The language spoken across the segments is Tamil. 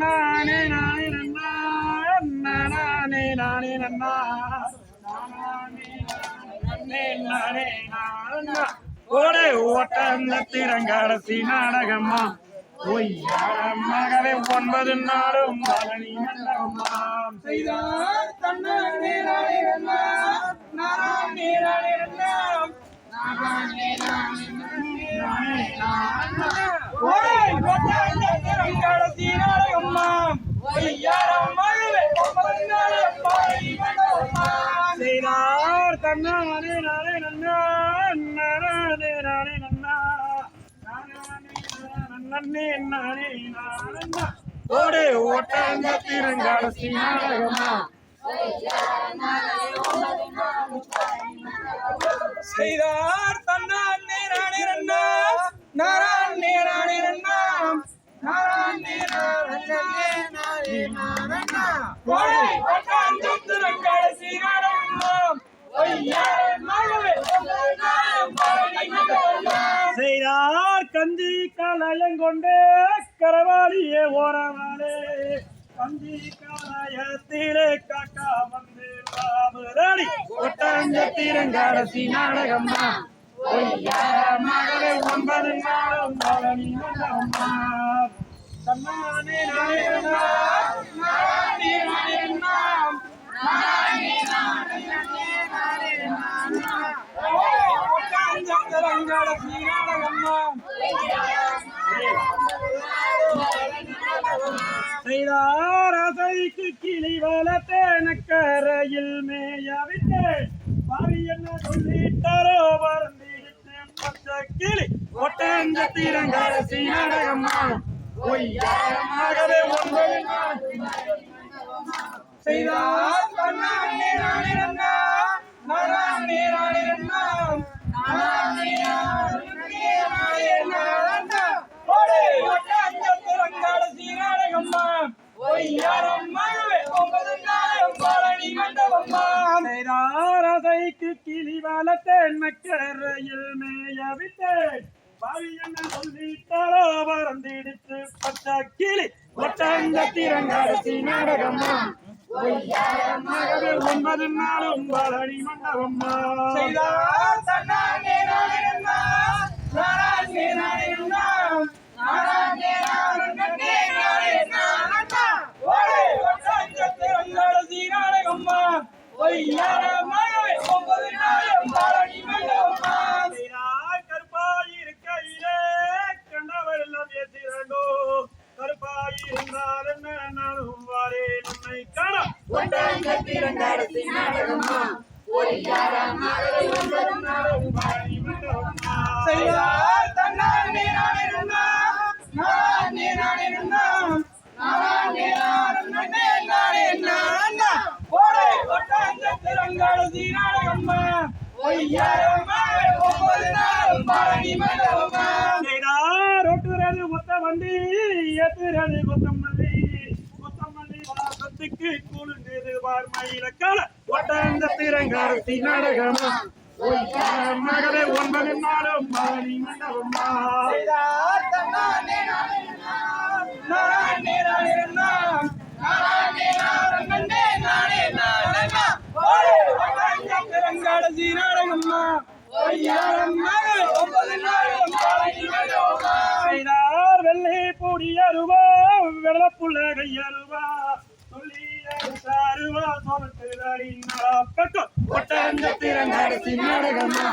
நானே நானே நன்னா நானே நானே நன்னா நானே நானே நானா ஓடே ஓட்டத்திரங்காடசி நாடகம்மா மகவே 9 நாளும் பழனி மண்டபமாம் செய்தார் தன்னானே நானே நன்னா நானே நானே நன்னா நானே நானே நானா ஓடே ஓட்டத்திரங்காடசி நாடகம்மா மகவே 9 நாளும் பழனி மண்டபமாம் செய்தார் தன்னானே நானே நன்னா நானே நானே நன்னா நன்னே நானே நானா ஓடே ஓட்டத்திரங்காடசி நாடகம்மா செய்தார் தன்னானே நானே நன்னா நானே நானே நன்னா நானே நானே நானா ஓடே ஓட்டத்திரங்காடசி நாடகம்மா செய்தார் கஞ்சி கலையங்கொண்டே கரவாளியே ஓரவாளே கஞ்சி கலையத்திலே காக்கா வந்து ராமராணி ஒட்டஞ்சத்திரங்காடசி நாடகம்மா மகளே 9 நாளும் பழனி மண்டபம்மா தன்னானே நானே நானே நானே நாம் நானே நானே நானே நானா ஒட்டஞ்சத்திரங்காடசி நாடகம்மா செய்தார் அசைக்கு கிளி வளத்தேனக்கரையில் மேயவிட்டு பாவி என்ன சொல்லிட்டாரோ வருந்திட்டேன் பச்சை கிளி ஒட்டஞ்சத்திரங்காடசி நாடகம்மா மகவே 9 நாள் செய்தார் தன்னானே நானே நன்னா நானே நானே நன்னா நானே நானே நானா ஓடே ஒட்டஞ்சத்திரங்காடசி நாடகம்மா மகவே 9 நாளும் பழனி மண்டபம்மா செய்தார் அசைக்கு கிளி வளத்தேன் மக்கரையில் மேயவிட்டேன் பாவி என்ன சொல்லிட்டாரோ வருந்திடுச்சு பச்சை கிளி ஒட்டஞ்சத்திரங்காடசி நாடகம்மா மகவே 9 நாளும் பழனி மண்டபம்மா செய்தார் தன்னானே நானே நன்னா நானே நானே நன்னா நானே நானே நானே நானா ஓடே ஒட்டஞ்சத்திரங்காடசி நாடகம்மா மகவே 9 நாளும் பழனி மண்டபம்மா செய்தார் கருப்பாயிருக்கையிலே கண்டவர் எல்லாம் ஏற்றிரண்டோ கருப்பாயிருந்தால் என்ன நானும் வாரேன் உன்னை காண ஒட்டஞ்சத்திரங்காடசி நாடகம்மா மகவே 9 நாளும் பழனி மண்டபம்மா செய்தார் தன்னானே நானே நன்னா நானே நானே நன்னா நானே நானே நானே நானா ஓடே ஒட்டஞ்சத்திரங்காடசி நாடகம்மா மகவே 9 நாளும் பழனி மண்டபம்மா செய்தார் ஒட்டுறது மொத்த வண்டி ஏத்துறது கொத்தமல்லி வாசத்துக்கு குழுந்தது வார்மயிலக்கால ஒட்டஞ்சத்திரங்காடசி நாடகம்மா மகவே 9 நாளும் பழனி மண்டபம்மா செய்தார் தன்னானே நானே நானே நானே நன்னா நானே நானே நானே நானா ஓடே ஒட்டஞ்சத்திரங்காடசி நாடகம்மா மகவே 9 நாளும் பழனி மண்டபம்மா செய்தார் வெள்ளை பூடி அருவா வெள்ளப்புள்ள கையருவா சொல்லி அருவா சொன்னது பக்கம் ஒட்டஞ்சத்திரங்காடசி நாடகம்மா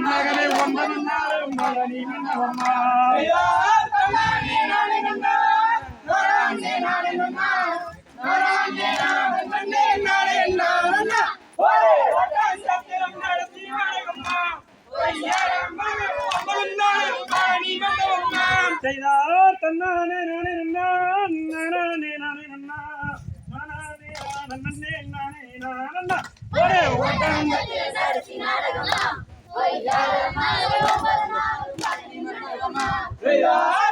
மகவே 9 நாளும் பழனி மண்டபம்மா செய்தார் தன்னானே நானே நன்னா நானே நானே நன்னா நானே நானே நானே நானா ஓடே ஒட்டஞ்சத்திரங்காடசி நாடகம்மா மகவே 9 நாளும் பழனி மண்டபம்மா செய்தார் தன்னானே நானே நன்னா நானே நானே நன்னா நானே நானே நானே நானா ஓடே ஒட்டஞ்சத்திரங்காடசி நாடகம்மா மகவே 9 நாளும் பழனி மண்டபம்மா செய்தார்